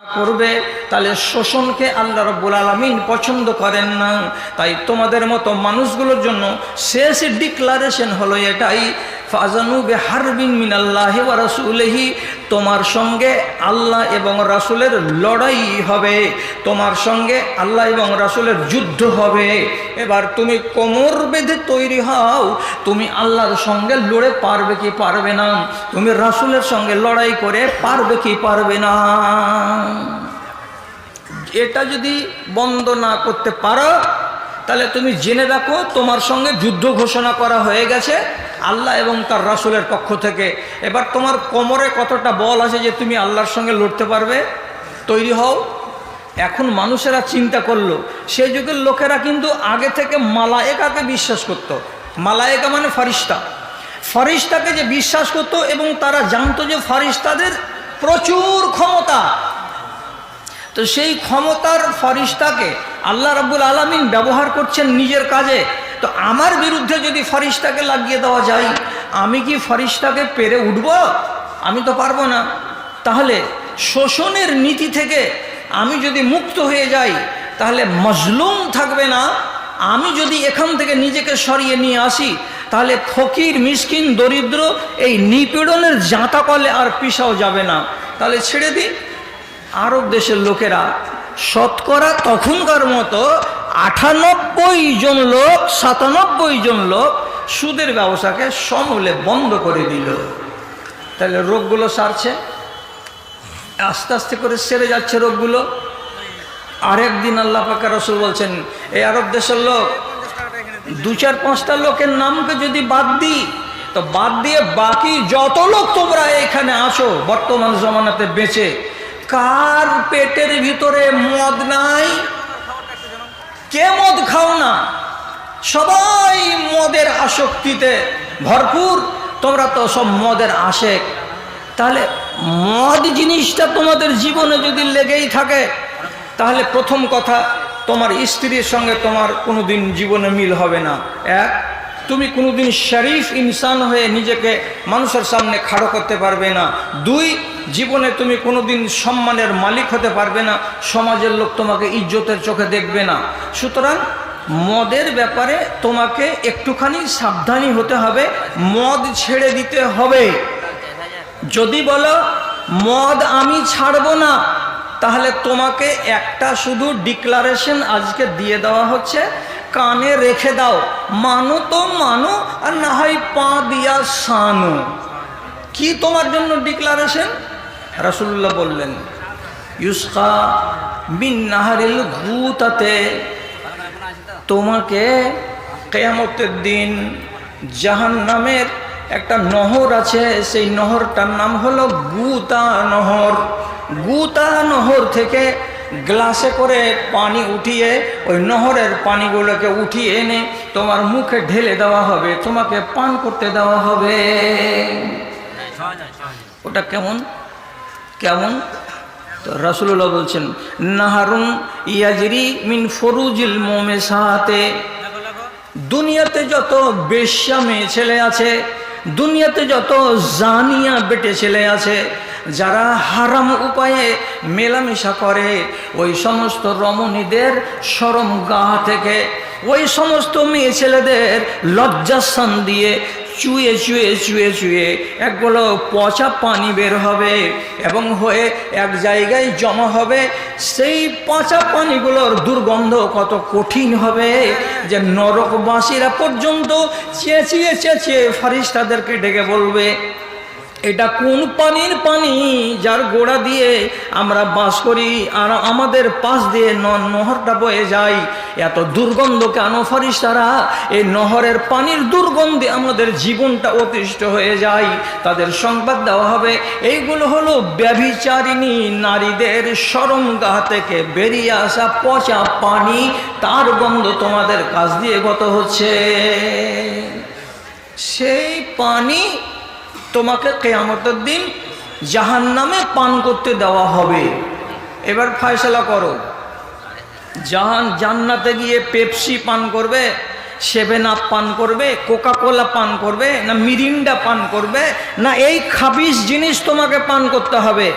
করবে তাহলে শোষণকে আল্লাহ রাব্বুল আলামিন পছন্দ করেন না। তাই তোমাদের মতো মানুষগুলোর জন্য শেষ ডিক্লারেশন হলো এটাই, ফাজানু বিহারবিন মিনাল্লাহি ওয়া রাসূলিহি, তোমার সঙ্গে আল্লাহ এবং রাসূলের লড়াই হবে, তোমার সঙ্গে আল্লাহ এবং রাসূলের যুদ্ধ হবে। এবার তুমি কোমর বেঁধে তৈরি হও, তুমি আল্লাহর সঙ্গে লড়ে পারবে কি পারবে না, তুমি রাসূলের সঙ্গে লড়াই করে পারবে কি পারবে না। এটা যদি বন্ধ না করতে পারো তাহলে তুমি জেনে রাখো তোমার সঙ্গে যুদ্ধ ঘোষণা করা হয়ে গেছে আল্লাহ এবং তার রাসূলের পক্ষ থেকে। এবার তোমার কোমরে কতটা বল আছে যে তুমি আল্লাহর সঙ্গে লড়তে পারবে, তৈরি হও। এখন মানুষেরা চিন্তা করলো, সেই যুগের লোকেরা কিন্তু আগে থেকে মালায়েকাকে বিশ্বাস করত। মালায়েকা মানে ফারিস্তা, ফারিস্তাকে যে বিশ্বাস করত এবং তারা জানতো যে ফারিস্তাদের প্রচুর ক্ষমতা। তো সেই ক্ষমতার ফারিস্তাকে আল্লাহ রাব্বুল আলামিন ব্যবহার করছেন নিজের কাজে। তো আমার বিরুদ্ধে যদি ফারিস্তাকে লাগিয়ে দেওয়া যায়, আমি কি ফারিস্তাকে পেরে উঠব? আমি তো পারবো না। তাহলে শোষণের নীতি থেকে আমি যদি মুক্ত হয়ে যাই তাহলে মজলুম থাকবে না। আমি যদি এখান থেকে নিজেকে সরিয়ে নিয়ে আসি তাহলে ফকির মিসকিন দরিদ্র এই নিপীড়নের জাঁতা কলে আর পিছাও যাবে না। তাহলে ছেড়ে দিই। আরব দেশের লোকেরা শতকরা তখনকার মতো 98 জন লোক 97 জন লোক সুদের ব্যবসাকে সমূলে বন্ধ করে দিল। তাহলে রোগগুলো সারছে, আস্তে আস্তে করে সেরে যাচ্ছে রোগগুলো। আরেকদিন আল্লাহ পাক রাসূল বলছেন, এই আরব দেশের লোক 2-4-5টা লোকের নামকে যদি বাদ দিই, তো বাদ দিয়ে বাকি যত লোক তোমরা এখানে আসো বর্তমান জমানাতে বেঁচে, কার পেটের ভিতরে মদ নাই? কে মদ খাও না? সবাই মদের আসক্তিতে ভরপুর। তোমরা তো সব মদের আশেক। তাহলে মদ জিনিসটা তোমাদের জীবনে যদি লেগেই থাকে তাহলে প্রথম কথা, তোমার স্ত্রীর সঙ্গে তোমার কোনোদিন জীবনে মিল হবে না। এক, তুমি কোনোদিন শরীফ ইনসান হয়ে নিজেকে মানুষের সামনে খাড়ো করতে পারবে না। দুই, জীবনে তুমি কোনোদিন সম্মানের মালিক হতে পারবে না, সমাজের লোক তোমাকে ইজ্জতের চোখে দেখবে না। সুতরাং মদের ব্যাপারে তোমাকে একটুখানি সাবধানী হতে হবে, মদ ছেড়ে দিতে হবে। যদি বলো মদ আমি ছাড়বো না, তাহলে তোমাকে একটা শুধু ডিক্লারেশন আজকে দিয়ে দেওয়া হচ্ছে, কানে রেখে দাও। মানো তো মানো, আর না হয় পা দিয়া সানো। কি তোমার জন্য ডিক্লারেশন? রাসূলুল্লাহ বললেন, ইউসকা মিন নাহারিল গুতাতে, তোমাকে কিয়ামতের দিন জাহান্নামের একটা নহর আছে, সেই নহরটার নাম হলো গুতা নহর। গুতা নহর থেকে গ্লাসে করে পানি উঠিয়ে ওই নহরের পানিগুলোকে উঠিয়ে এনে তোমার মুখে ঢেলে দেওয়া হবে, তোমাকে পান করতে দেওয়া হবে। ওটা কেমন কেমন? তো রাসূলুল্লাহ বলছেন, নাহারুন ইয়াজরি মিন ফুরুজিল মুমিসাতে, দুনিয়াতে যত বেশ্যা মেয়ে ছেলে আছে, দুনিয়াতে যত জানিয়া বেটে ছেলে আছে, যারা হারাম উপায়ে মেলামেশা করে, ওই সমস্ত রমণীদের শরম গা থেকে ওই সমস্ত মেয়ে ছেলেদের লজ্জাস্থান দিয়ে চুয়ে চুয়ে চুয়ে চুয়ে একগুলো পচা পানি বের হবে এবং হয়ে এক জায়গায় জমা হবে। সেই পচা পানিগুলোর দুর্গন্ধ কত কঠিন হবে যে নরকবাসীরা পর্যন্ত চেঁচিয়ে চেঁচিয়ে ফারিস্তাদেরকে ডেকে বলবে, এটা কোন পানির পানি যার গোড়া দিয়ে আমরা বাস করি আর আমাদের পাশ দিয়ে নহরটা বয়ে যায়? এত দুর্গন্ধ কেন ফারিস্তারা? এই নহরের পানির দুর্গন্ধে আমাদের জীবনটা অতিষ্ঠ হয়ে যায়। তাদের সংবাদ দেওয়া হবে, এইগুলো হলো ব্যভিচারিণী নারীদের শরমগাহ থেকে বেরিয়ে আসা পচা পানি, তার গন্ধ তোমাদের কাছ দিয়ে গত হচ্ছে। সেই পানি তোমাকে কিয়ামতের দিন জাহান্নামে পান করতে দেওয়া হবে। এবার ফয়সালা করো, জান্নাতে গিয়ে পেপসি পান করবে, সেভেন আপ পান করবে, কোকা কোলা পান করবে, না মিরিন্ডা পান করবে, না এই খাবিস জিনিস তোমাকে পান করতে হবে?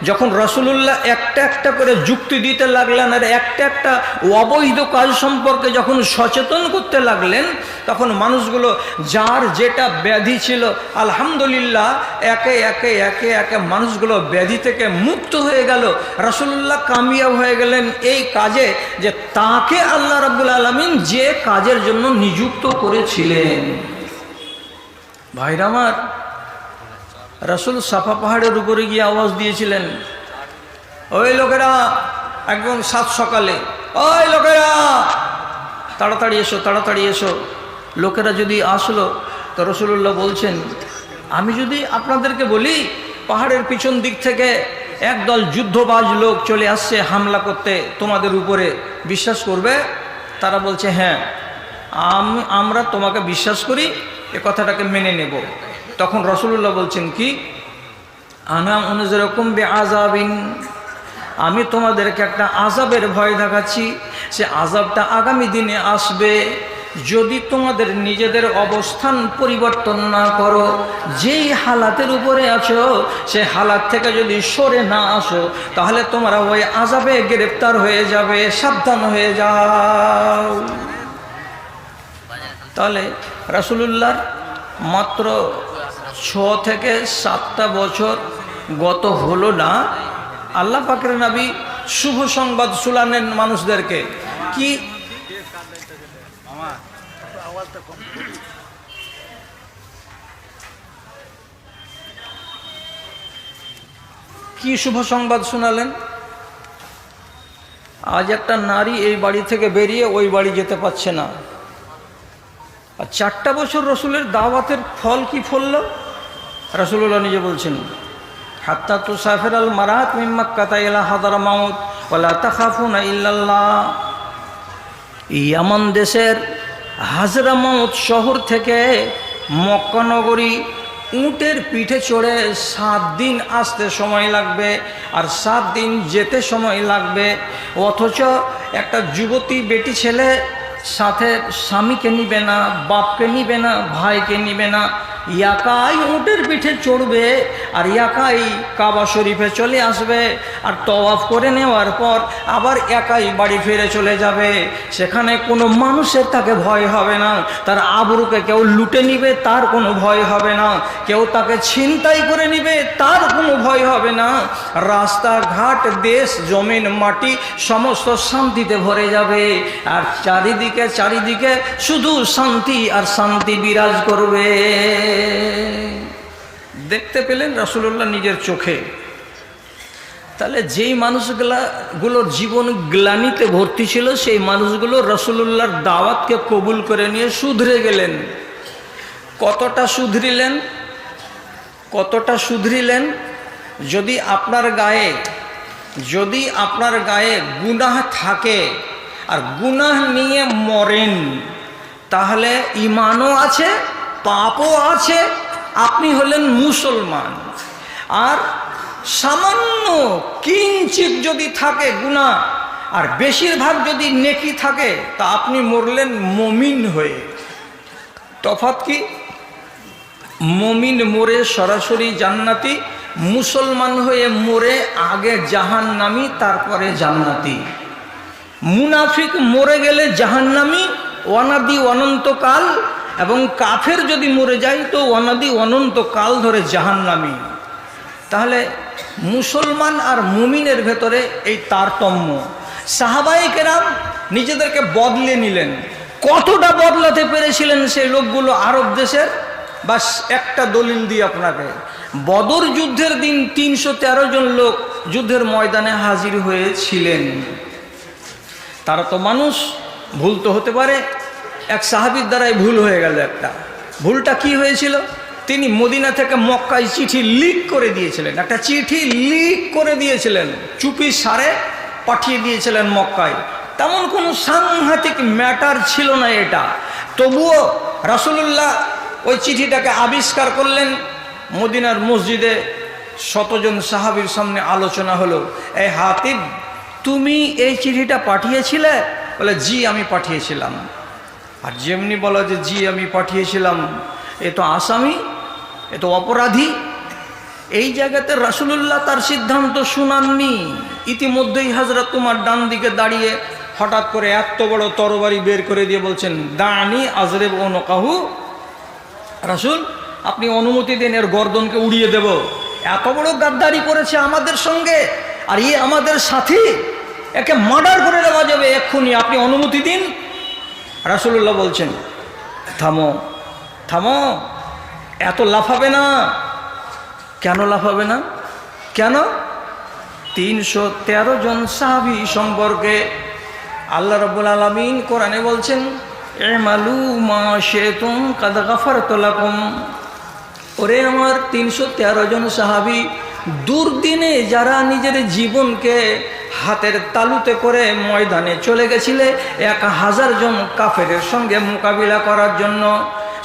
যখন রাসূলুল্লাহ একটা একটা করে যুক্তি দিতে লাগলেন আর একটা একটা অবৈধ কাজ সম্পর্কে যখন সচেতন করতে লাগলেন, তখন মানুষগুলো যার যেটা ব্যাধি ছিল আলহামদুলিল্লাহ একে একে একে একে মানুষগুলো ব্যাধি থেকে মুক্ত হয়ে গেল। রাসূলুল্লাহ কামিয়াব হয়ে গেলেন এই কাজে যে তাকে আল্লাহ রাব্বুল আলামিন যে কাজের জন্য নিযুক্ত করেছিলেন। ভাইরা আমার, রাসূল সাফা পাহাড়ের উপরে গিয়ে আওয়াজ দিয়েছিলেন, ওই লোকেরা, একদম সাত সকালে, ওই লোকেরা তাড়াতাড়ি এসো, তাড়াতাড়ি এসো। লোকেরা যদি আসলো তো রাসূলুল্লাহ বলছেন, আমি যদি আপনাদেরকে বলি পাহাড়ের পিছন দিক থেকে একদল যুদ্ধবাজ লোক চলে আসছে হামলা করতে তোমাদের উপরে, বিশ্বাস করবে? তারা বলছে হ্যাঁ, আমরা তোমাকে বিশ্বাস করি, এ কথাটাকে মেনে নেব। তখন রাসূলুল্লাহ বলছেন কি, আনা উনজিরুকুম বিআযাবিন, আমি তোমাদেরকে একটা আযাবের ভয় দেখাচ্ছি, সে আযাবটা আগামী দিনে আসবে। যদি তোমাদের নিজেদের অবস্থান পরিবর্তন না করো, যেই হালাতের উপরে আছো সে হালাত থেকে যদি সরে না আসো, তাহলে তোমরা ওই আযাবে গ্রেফতার হয়ে যাবে, সাবধান হয়ে যাও। তাহলে রাসূলুল্লাহর মাত্র 6 থেকে 7টা বছর গত হলো না, আল্লাহ পাকের নবী শুভ সংবাদ শুনালেন মানুষদেরকে। কি শুভ সংবাদ শোনালেন? আজ একটা নারী এই বাড়ি থেকে বেরিয়ে ওই বাড়ি যেতে পারছে না, আর 4টা বছর রসুলের দাওয়াতের ফল কি ফলল? রাসূলুল্লাহ নিজে বলছেন, হাত্তা তুসাফির আল মারাত মিন মাক্কাতা ইলা হাদরামাউত ওয়ালা তাখাফুনা ইল্লাল্লাহ। ইয়ামান দেশের হাজরামাউত শহর থেকে মক্কা নগরী উটের পিঠে চড়ে 7 দিন আসতে সময় লাগবে আর 7 দিন যেতে সময় লাগবে। অথচ একটা যুবতী বেটি ছেলে সাথে স্বামীকে নিবে না, বাপকে নিবে না, ভাইকে নিবে না, একাই উটের পিঠে চড়বে আর একাই কাবা শরীফে চলে আসবে, আর তওয়াফ করে নেওয়ার পর আবার একাই বাড়ি ফিরে চলে যাবে। সেখানে কোনো মানুষের তাকে ভয় হবে না, তার আবরুকে কেউ লুটে নিবে তার কোনো ভয় হবে না, কেউ তাকে ছিনতাই করে নিবে তার কোনো ভয় হবে না। রাস্তাঘাট, দেশ, জমিন, মাটি সমস্ত শান্তিতে ভরে যাবে, আর চারিদিকে চারিদিকে শুধু শান্তি আর শান্তি বিরাজ করবে। দেখতে পেলেন রাসূলুল্লাহ নিজের চোখে। তাহলে যেই মানুষগুলোর জীবন গ্লানিতে ভর্তি ছিল, সেই মানুষগুলো রাসূলুল্লাহর দাওয়াতকে কবুল করে নিয়ে শুধরে গেলেন। কতটা শুধরিলেন? কতটা শুধরিলেন? যদি আপনার গায়ে গুনাহ থাকে আর গুনাহ নিয়ে মরেন, তাহলে ঈমানও আছে, পাপও আছে, আপনি হলেন মুসলমান। আর সামান্য কিঞ্চিত যদি থাকে গুনাহ আর বেশিরভাগ যদি নেকি থাকে, তা আপনি মরলেন মুমিন হয়ে। তফাৎ কি? মুমিন মরে সরাসরি জান্নাতি, মুসলমান হয়ে মরে আগে জাহান্নামী তারপরে জান্নাতি। মুনাফিক মরে গেলে জাহান্নামী অনাদি অনন্তকাল, এবং কাফের যদি মরে যায় তো অনাদি অনন্তকাল ধরে জাহান্নামী। তাহলে মুসলমান আর মুমিনের ভেতরে এই তারতম্য। সাহাবায়ে কেরাম নিজেদেরকে বদলে নিলেন। কতটা বদলাতে পেরেছিলেন সেই লোকগুলো আরব দেশের? বাস একটা দলিল দিই আপনাকে। বদর যুদ্ধের দিন 313 জন লোক যুদ্ধের ময়দানে হাজির হয়েছিলেন। তারা তো মানুষ, ভুল তো হতে পারে। এক সাহাবীর দ্বারাই ভুল হয়ে গেল। একটা ভুলটা কি হয়েছিল? তিনি মদিনা থেকে মক্কায় চিঠি লিক করে দিয়েছিলেন। একটা চিঠি লিক করে দিয়েছিলেন, চুপি সারে পাঠিয়ে দিয়েছিলেন মক্কায়। তেমন কোনো সাংঘাতিক ম্যাটার ছিল না এটা। তবুও রাসূলুল্লাহ ওই চিঠিটাকে আবিষ্কার করলেন। মদিনার মসজিদে 100 জন সাহাবীর সামনে আলোচনা হলো, এই হাতিব, তুমি এই চিঠিটা পাঠিয়েছিলে? বলে, জি আমি পাঠিয়েছিলাম। আর যেমনি বলা যে জি আমি পাঠিয়েছিলাম, এ তো আসামি, এ তো অপরাধী। এই জায়গাতে রাসূলুল্লাহ তার সিদ্ধান্ত শুনাননি। ইতিমধ্যেই হযরত উমর ডান দিকে দাঁড়িয়ে হঠাৎ করে এত বড় তরবারি বের করে দিয়ে বলছেন, দানি আজরেব উনকাহু, রাসূল আপনি অনুমতি দেন, এর গর্দনকে উড়িয়ে দেব। এত বড় গাদ্দারি করেছে আমাদের সঙ্গে, আর এ আমাদের সাথী, একে মার্ডার করে দেওয়া যাবে এক্ষুনি, আপনি অনুমতি দিন। রাসূলুল্লাহ বলছেন, থামো থামো, এত লাফাবে না। কেন লাফাবে না? কেন? 313 জন সাহাবী সম্পর্কে আল্লাহ রাব্বুল আলামিন কোরআনে বলছেন, ইমালু মা শিতুম কাদ গাফারতু লাকুম। ওরে আমার 313 জন সাহাবী, দুর্দিনে যারা নিজের জীবনকে হাতের তালুতে করে ময়দানে চলে গেছিলে 1000 জন কাফেরের সঙ্গে মোকাবিলা করার জন্য,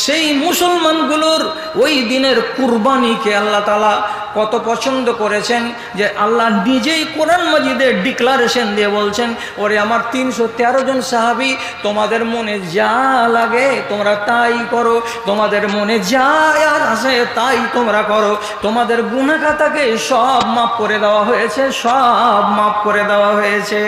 সেই মুসলমানগুলোর ওই দিনের কুরবানিকে আল্লাহ তাআলা কত পছন্দ করেছেন যে আল্লাহ নিজেই কোরআন মাজিদে ডিক্লারেশন দিয়ে বলছেন, ওরে আমার 313 জন সাহাবী, তোমাদের মনে যা লাগে তোমরা তাই করো, তোমাদের মনে যা আর আসে তাই তোমরা করো, তোমাদের গুনাহ খাতাকে সব মাফ করে দেওয়া হয়েছে, সব মাফ করে দেওয়া হয়েছে।